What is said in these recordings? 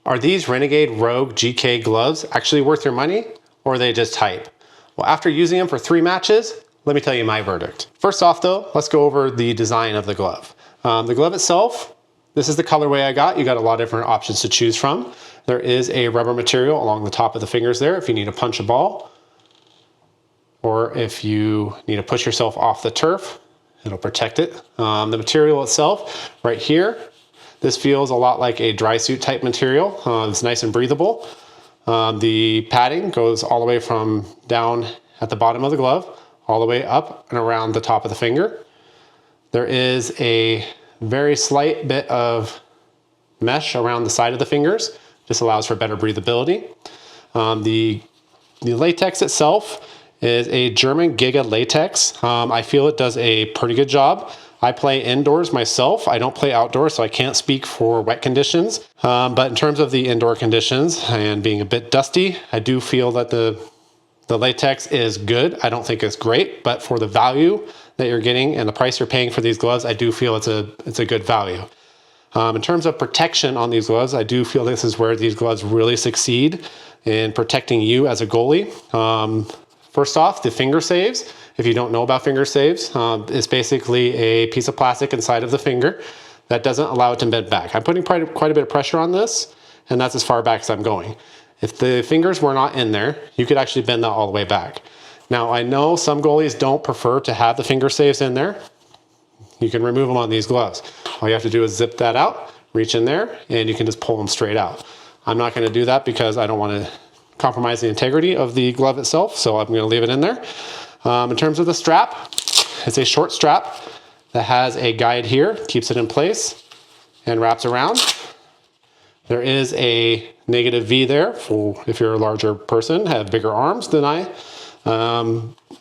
Are these Renegade Rogue GK gloves actually worth your money, or are they just hype? Well, after using them for 3 matches, let me tell you my verdict. First off though, let's go over the design of the glove. The glove itself, this is the colorway I got. You got a lot of different options to choose from. There is a rubber material along the top of the fingers there if you need to punch a ball, or if you need to push yourself off the turf, it'll protect it. The material itself, right here, this feels a lot like a dry suit type material. It's nice and breathable. The padding goes all the way from down at the bottom of the glove, all the way up and around the top of the finger. There is a very slight bit of mesh around the side of the fingers. This allows for better breathability. The latex itself is a German Giga latex. I feel it does a pretty good job. I play indoors myself. I don't play outdoors, so I can't speak for wet conditions. But in terms of the indoor conditions and being a bit dusty, I do feel that the latex is good. I don't think it's great, but for the value that you're getting and the price you're paying for these gloves, I do feel it's a good value. In terms of protection on these gloves, I do feel this is where these gloves really succeed in protecting you as a goalie. First off, the finger saves. If you don't know about finger saves, it's basically a piece of plastic inside of the finger that doesn't allow it to bend back. I'm putting quite a bit of pressure on this, and that's as far back as I'm going. If the fingers were not in there, you could actually bend that all the way back. Now, I know some goalies don't prefer to have the finger saves in there. You can remove them on these gloves. All you have to do is zip that out, reach in there, and you can just pull them straight out. I'm not going to do that because I don't want to compromise the integrity of the glove itself, so I'm going to leave it in there. In terms of the strap, it's a short strap that has a guide here, keeps it in place and wraps around. There is a negative V there for if you're a larger person, have bigger arms than I,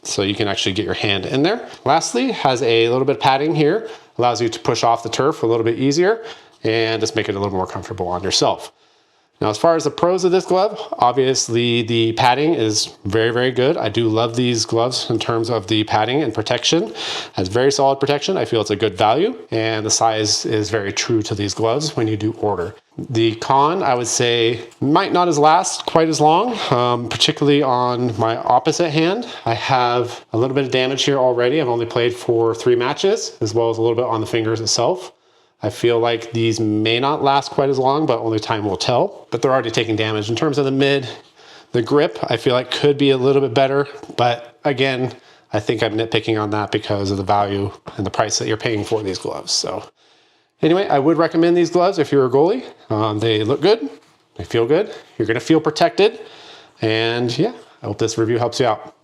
so you can actually get your hand in there. Lastly, has a little bit of padding here, allows you to push off the turf a little bit easier and just make it a little more comfortable on yourself. Now, as far as the pros of this glove, obviously the padding is very, very good. I do love these gloves in terms of the padding and protection. It has very solid protection. I feel it's a good value, and the size is very true to these gloves when you do order. The con, I would say, might not last quite as long, particularly on my opposite hand. I have a little bit of damage here already. I've only played for 3 matches, as well as a little bit on the fingers itself. I feel like these may not last quite as long, but only time will tell. But they're already taking damage. In terms of the mid, the grip, I feel like could be a little bit better. But again, I think I'm nitpicking on that because of the value and the price that you're paying for these gloves. So anyway, I would recommend these gloves if you're a goalie. They look good. They feel good. You're going to feel protected. And yeah, I hope this review helps you out.